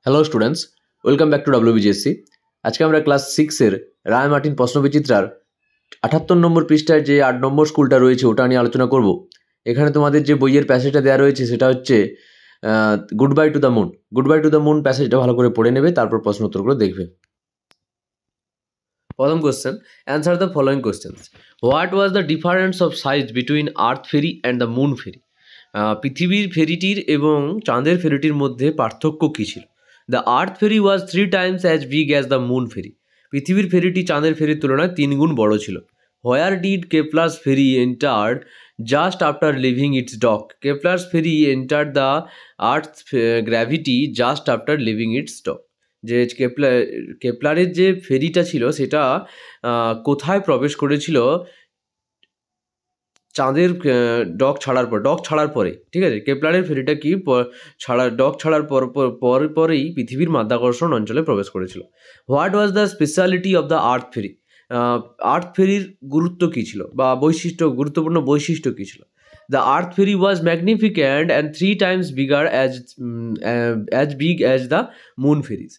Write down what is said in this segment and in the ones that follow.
Hello students, welcome back to WBGSC। আজকে আমরা class 6-এর রায় Martin প্রশ্নবিচিত্রার 78 নম্বর পৃষ্ঠায় যে 8 নম্বর স্কুলটা রয়েছে ওটা নিয়ে আলোচনা করব। এখানে তোমাদের যে বইয়ের প্যাসেজটা দেওয়া রয়েছে সেটা হচ্ছে goodbye to the moon. Goodbye to the moon প্যাসেজটা ভালো করে পড়ে নেবে, তারপর প্রশ্ন উত্তরগুলো দেখবে। প্রথম question, answer the following questions. What was the difference of size between earth ferry and the moon ferry? পৃথিবীর ফেরিটির এবং চাঁদের ফেরিটির মধ্যে পার্থক্য কী ছিল? The earth ferry was 3 times as big as the moon ferry. পৃথিবীর ফেরিটি চাঁদের ফেরির তুলনায় 3 গুণ বড় ছিল। Where did Kepler's ferry entered just after leaving its dock? Kepler's ferry entered the earth gravity just after leaving its dock. যে কেপলারের যে ফেরিটা ছিল সেটা কোথায় প্রবেশ করেছিল? চাঁদের ডক ছাড়ার পরে, ঠিক আছে। কেপলারের ফেরিটা কি ডক ছাড়ার পরেই পৃথিবীর মাধ্যাকর্ষণ অঞ্চলে প্রবেশ করেছিল। What was the speciality of the earth ferry? Earth ফেরির গুরুত্ব কী ছিল বা গুরুত্বপূর্ণ বৈশিষ্ট্য কী ছিল? The earth ferry was magnificent and 3 times bigger as big as the moon ferries.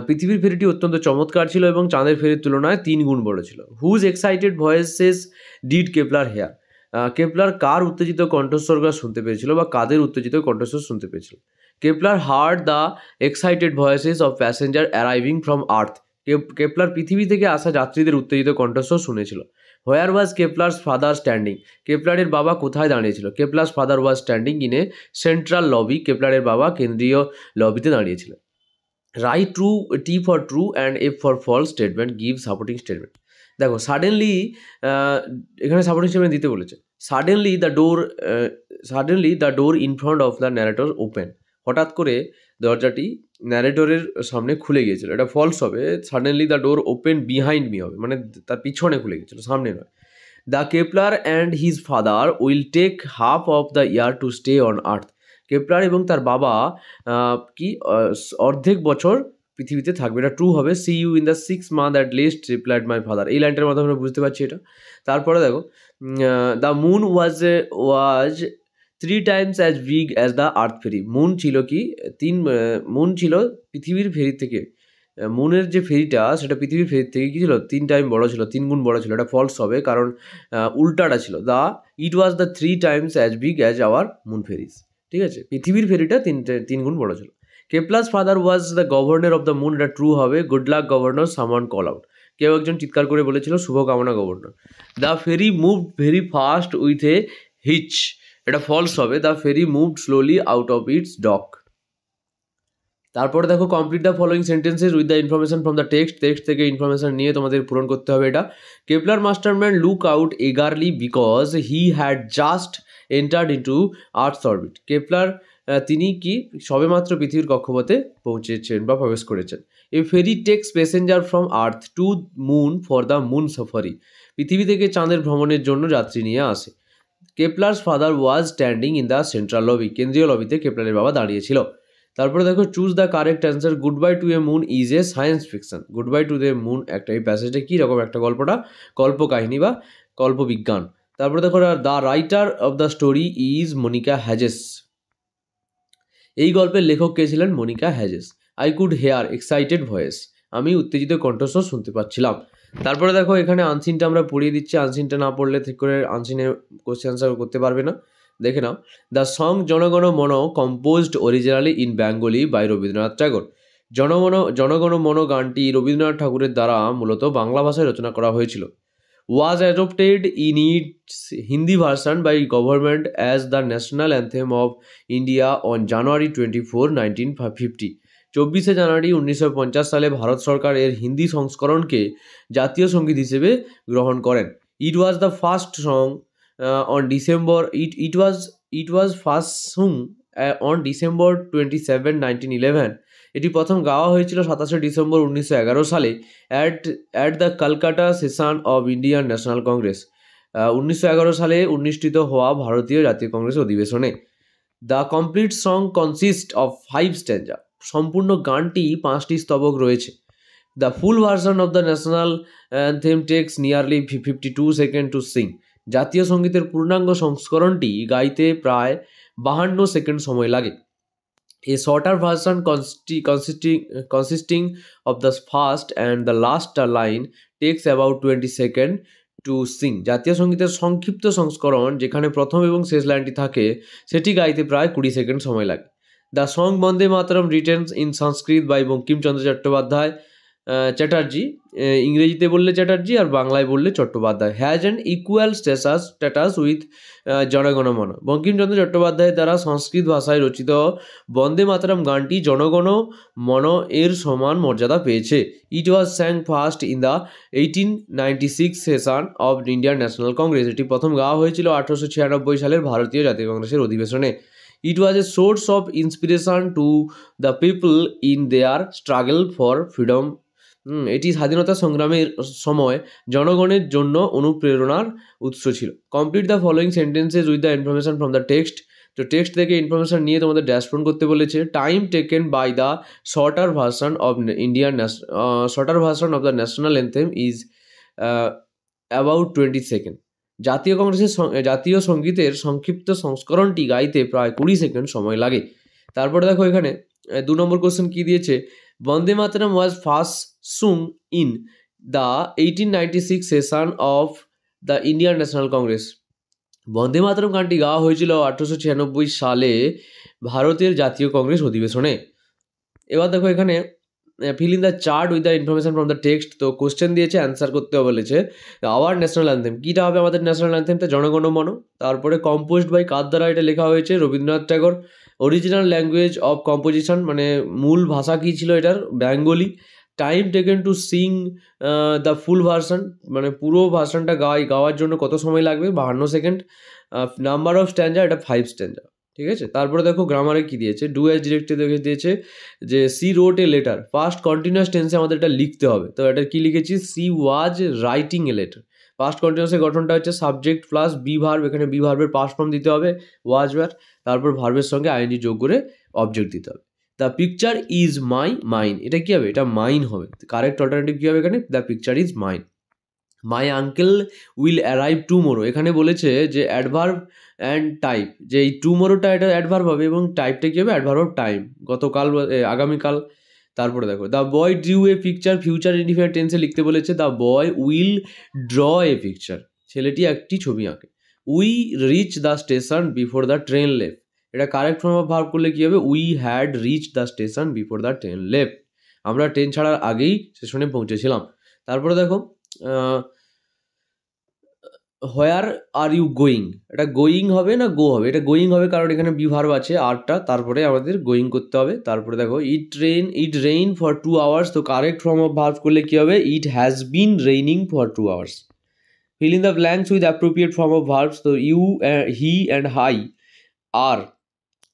পৃথিবীর ফেরিটি অত্যন্ত চমৎকার ছিল এবং চাঁদের ফেরির তুলনায় 3 গুণ বড় ছিল। Whose excited voices did Kepler hear? Kepler কার উত্তেজিত কণ্ঠস্বর শুনতে পেয়েছিল বা কাদের উত্তেজিত কণ্ঠস্বর শুনতে পেয়েছিল? Kepler hard the excited voices of passenger arriving from earth. Kepler পৃথিবী থেকে আসা যাত্রীদের উত্তেজিত কণ্ঠস্বর শুনেছিল। হোয়ার ওয়াজ কেপলার্স ফাদার স্ট্যান্ডিং? কেপলারের বাবা কোথায় দাঁড়িয়েছিল? Kepler's father was standing in a central lobby. কেপলারের বাবা কেন্দ্রীয় লবিতে দাঁড়িয়েছিল। Right true, T for true and F for false statement, give supporting statement. দেখো, সাডেনলি এখানে সাপোর্টিং স্টেটমেন্ট দিতে বলেছে। Suddenly the door in front of the narrator open. হঠাৎ করে দরজাটি ন্যারেটরের সামনে খুলে গিয়েছিল, এটা ফলস হবে। Suddenly the door open behind me হবে, মানে তার পিছনে খুলে গিয়েছিল, সামনে নয়। The Kepler and his father will take half of the year to stay on earth. Kepler এবং তার বাবা অর্ধেক বছর পৃথিবীতে থাকবে, এটা ট্রু হবে। See you in the 6th month at least replied my father. এই লাইনটার মাধ্যমে আমরা বুঝতে পারছি এটা। তারপরে দেখো, the moon was 3 times as big as the earth ferry. Moon ছিল পৃথিবীর ফেরি থেকে, মুনের যে ফেরিটা সেটা পৃথিবীর ফেরির থেকে কী ছিল? 3 টাইম বড় ছিল, 3 গুণ বড় ছিল। এটা ফলস হবে, কারণ উল্টাটা ছিল। It was the 3 times as big as our moon ferries, ঠিক আছে। পৃথিবীর ফেরিটা 3 গুণ বড় ছিল। Kepler's father was the governor of the moon, এটা ট্রু হবে। Good luck governor, someone call out. কেউ একজন চিৎকার করে বলেছিল শুভকামনা গভর্নর। The ferry moved very fast with a hitch, এটা ফলস হবে। The ferry moved slowly out of its dock. তারপরে দেখো, complete the following sentences with the information from the text থেকে ইনফরমেশন নিয়ে তোমাদের পূরণ করতে হবে এটা। Kepler Masterman look out eagerly because he had just entered into Earth's orbit. Kepler তিনি কি সবেমাত্র পৃথিবীর কক্ষপথে পৌঁছেছেন বা প্রবেশ করেছেন। A ferry takes passenger from earth to moon for the moon safari. পৃথিবী থেকে চাঁদের ভ্রমণের জন্য যাত্রী নিয়ে আসে। Kepler's father was standing in the central lobby. কেন্দ্রীয় লবিতে কেপলারের বাবা দাঁড়িয়েছিল। তারপরে দেখো, choose the correct answer. Goodbye to a moon is a science fiction. Goodbye to the moon একটা, এই প্যাসেজটা কীরকম একটা কল্পকাহিনী বা কল্পবিজ্ঞান। তারপরে দেখো, the writer of the story is Monica Hughes. এই গল্পের লেখক কে ছিলেন? Monica Hughes. I could hear excited voice. আমি উত্তেজিত কণ্ঠস্বর শুনতে পাচ্ছিলাম। তারপরে দেখো, এখানে আনসিনটা আমরা পড়িয়ে দিচ্ছি। আনসিনটা না পড়লে ঠিক করে আনসিনে কোশ্চেন আনসার করতে পারবে না। দেখে নাও। The song Janagana Mana composed originally in Bengali by Rabindranath Tagore. Janagana Mana গানটি রবীন্দ্রনাথ ঠাকুরের দ্বারা মূলত বাংলা ভাষায় রচনা করা হয়েছিল। Was adopted in its Hindi version by government as the national anthem of India on January 24, 1950। 24শে জানুয়ারি 1950 সালে ভারত সরকার এর হিন্দি সংস্করণকে জাতীয় সঙ্গীত হিসেবে গ্রহণ করেন। It was the first song on December it was first song on December 27, 1911। এটি প্রথম গাওয়া হয়েছিল 27শে ডিসেম্বর 1911 সালে at the Kolkata session of Indian National Congress. 1911 সালে অনুষ্ঠিত হওয়া ভারতীয় জাতীয় কংগ্রেস অধিবেশনে। The complete song consist of 5 stanza. সম্পূর্ণ গানটি 5টি স্তবক রয়েছে। The full version of the national anthem takes nearly 52 second to sing. জাতীয় সঙ্গীতের পূর্ণাঙ্গ সংস্করণটি গাইতে প্রায় 52 সেকেন্ড সময় লাগে। A shorter version consisting of the first and the last line takes about 20 seconds to sing. জাতীয় সঙ্গীতের সংক্ষিপ্ত সংস্করণ যেখানে প্রথম এবং শেষ লাইনটি থাকে সেটি গাইতে প্রায় 20 সেকেন্ড সময় লাগে। The song Vande Mataram written in Sanskrit by Bankimchandra Chattopadhyay Chatterjee, ইংরেজিতে বললে চ্যাটার্জি আর বাংলায় বললে Chattopadhyay, has an equal status with Jana Gana Mana. Bankimchandra চট্টোপাধ্যায়ের দ্বারা সংস্কৃত ভাষায় রচিত বন্দে মাতরম গানটি জনগণমন এর সমান মর্যাদা পেয়েছে। It was sang first in the 1896 session of Indian National Congress. এটি প্রথম গাওয়া হয়েছিল 1896 সালের ভারতীয় জাতীয় কংগ্রেসের অধিবেশনে। It was a source of inspiration to the people in their struggle for freedom. এটি স্বাধীনতা সংগ্রামের সময় জনগণের জন্য অনুপ্রেরণার উৎস ছিল। Complete the following sentences with the information from the text. তো টেক্সট থেকে ইনফরমেশন নিয়ে তোমাদের ড্যাশবোর্ড করতে বলেছে। Time taken by the shorter version of the national anthem is about 20 second. জাতীয় সঙ্গীতের সংক্ষিপ্ত সংস্করণটি গাইতে প্রায় 20 সেকেন্ড সময় লাগে। তারপরে দেখো এখানে 2 নম্বর কোশ্চেন কি দিয়েছে, Vande Mataram was first sung in the 1896 session of the Indian National Congress. Vande Mataram গানটি গাওয়া হয়েছিল 1896 সালে ভারতের জাতীয় কংগ্রেস অধিবেশনে। এবার দেখো এখানে feel in the chart with the information from the text. তো কোশ্চেন দিয়েছে, অ্যান্সার করতে বলেছে। আওয়ার ন্যাশনাল অ্যান্থেম, কীটা হবে আমাদের ন্যাশনাল অ্যান্থেমটা? জনগণমন। তারপরে কম্পোজড বাই কার দ্বারা এটা লেখা হয়েছে? Rabindranath Tagore. Original language of composition, মানে মূল ভাষা কী ছিল এটার? Bengali. Time taken to Singh the full version, মানে পুরো ভার্সনটা গাওয়ার জন্য কত সময় লাগবে? 52 সেকেন্ড। নাম্বার অফ স্ট্যান্ডার, এটা 5 স্ট্যান্ডার। ঠিক আছে, তারপরে দেখো গ্রামারে কি দিয়েছে, ডু অ্যাজ ডিরেক্টেড দিয়েছে যে she wrote a letter. Past continuous টেন্সে আমাদের এটা লিখতে হবে। তো এটা কি লিখেছি? She was writing a letter. Past কন্টিনিউয়াসের গঠনটা হচ্ছে সাবজেক্ট প্লাস বি ভার্ব। এখানে বি ভার্বের পাস্ট ফর্ম দিতে হবে ওয়াজ ওয়ার, তারপর ভার্বের সঙ্গে আইএনজি যোগ করে অবজেক্ট দিতে হবে। দ্য পিকচার ইজ মাইন, এটা কি হবে? এটা মাইন হবে। কারেক্ট অল্টারনেটিভ কি হবে এখানে? The picture is mine. My uncle will arrive tomorrow, এখানে বলেছে যে অ্যাডভার্ব অ্যান্ড টাইপ, যে এই টুমোরোটা এটা অ্যাডভার্ব হবে এবং টাইপটা কী হবে? অ্যাডভার্ব অফ টাইম, গতকাল আগামীকাল। তারপরে দেখো the boy drew a picture, future indefinite টেন্সে লিখতে বলেছে। The boy will draw a picture, ছেলেটি একটি ছবি আঁকে। We reach the station before the train left, এটা কারেক্ট ফর্ম অফ ভার্ব করলে কী হবে? We had reach the station before the train left, আমরা ট্রেন ছাড়ার আগেই স্টেশনে পৌঁছেছিলাম। তারপরে দেখো হোয়ার আর ইউ গোয়িং, এটা গোয়িং হবে না গো হবে? এটা গোয়িং হবে, কারণ এখানে বি ভার্ব আছে আরটা, তারপরে আমাদের গোয়িং করতে হবে। তারপরে দেখো ইট রেইন ফর 2 আওয়ার্স, তো কারেক্ট ফর্ম অফ ভার্ব করলে কী হবে? It has been raining for 2 hours. Feel in the blanks with appropriate form of verbs. তো ইউ, হি অ্যান্ড হাই আর,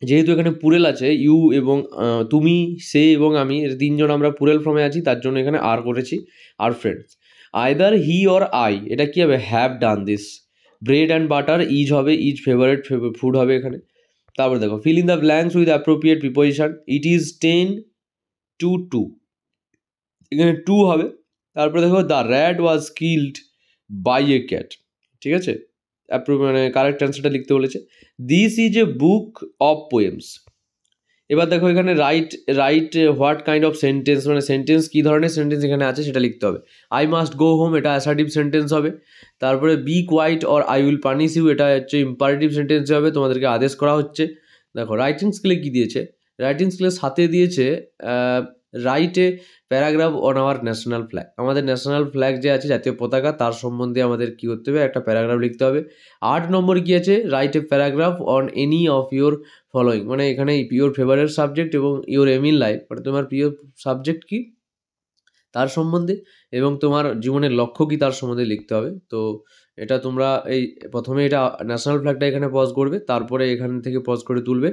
যেহেতু এখানে পুরেল আছে, ইউ এবং তুমি, সে এবং আমি, এর 3 জন আমরা পুরেল ফর্মে আছি, তার জন্য এখানে আর করেছি। আর friends, either he or I, এটা কি হবে? Have done this. Bread and butter is হবে, ইজ ফেভারিট ফুড হবে এখানে। তারপর দেখো fill in the blanks with appropriate preposition. It is 10 to 2, এখানে 2 হবে। তারপরে দেখো the rat was killed by a cat, ঠিক আছে, মানে কারেক্ট অ্যান্সারটা লিখতে বলেছে। This is a book of poems. এবার দেখো এখানে write what kind of sentence, মানে সেন্টেন্স কী ধরনের সেন্টেন্স এখানে আছে সেটা লিখতে হবে। আই মাস্ট গো হোম, এটা অ্যাসার্টিভ সেন্টেন্স হবে। তারপরে be quiet or I will punish you, এটা হচ্ছে ইম্পারেটিভ সেন্টেন্স হবে, তোমাদেরকে আদেশ করা হচ্ছে। দেখো রাইটিং স্কিলে কী দিয়েছে? রাইটিং স্কিলের সাথে দিয়েছে write a paragraph on our national flag, আমাদের ন্যাশনাল ফ্ল্যাগ যে আছে জাতীয় পতাকা, তার সম্বন্ধে আমাদের কী করতে হবে? একটা প্যারাগ্রাফ লিখতে হবে। 8 নম্বর কী আছে? Write a paragraph on any of your following, মানে এখানে ইউর ফেভারিট সাবজেক্ট এবং ইউর এম ইন লাইফ, মানে তোমার প্রিয় সাবজেক্ট কী তার সম্বন্ধে এবং তোমার জীবনের লক্ষ্য কী তার সম্বন্ধে লিখতে হবে। তো এটা তোমরা এই প্রথমে এটা ন্যাশনাল ফ্ল্যাগটা এখানে পজ করবে, তারপরে এখান থেকে পজ করে তুলবে।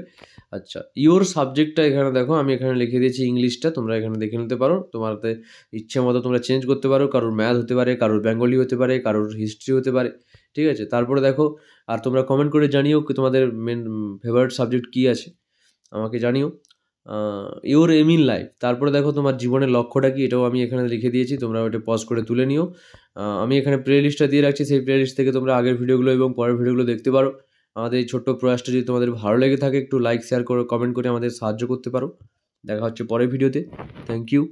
আচ্ছা, ইওর সাবজেক্টটা এখানে দেখো আমি এখানে লিখে দিয়েছি ইংলিশটা, তোমরা এখানে দেখে নিতে পারো, তোমাদের ইচ্ছে মতো তোমরা চেঞ্জ করতে পারো। কারোর ম্যাথ হতে পারে, কারোর বেঙ্গলি হতে পারে, কারোর হিস্ট্রি হতে পারে, ঠিক আছে। তারপরে দেখো আর তোমরা কমেন্ট করে জানিও কি তোমাদের মেন ফেভারিট সাবজেক্ট কী আছে, আমাকে জানিও। ইওর এম ইন লাইফ, তারপরে দেখো তোমার জীবনের লক্ষ্যটা কি, এটাও আমি এখানে লিখে দিয়েছি, তোমরা ওটা পজ করে তুলে নিও। আমি এখানে প্লে লিস্টটা দিয়ে রাখছি, সেই প্লে লিস্ট থেকে তোমরা আগের ভিডিওগুলো এবং পরের ভিডিওগুলো দেখতে পারো। আমাদের এই ছোট্ট প্রয়াসটা যদি তোমাদের ভালো লেগে থাকে একটু লাইক শেয়ার করে কমেন্ট করে আমাদের সাহায্য করতে পারো। দেখা হচ্ছে পরের ভিডিওতে। Thank you.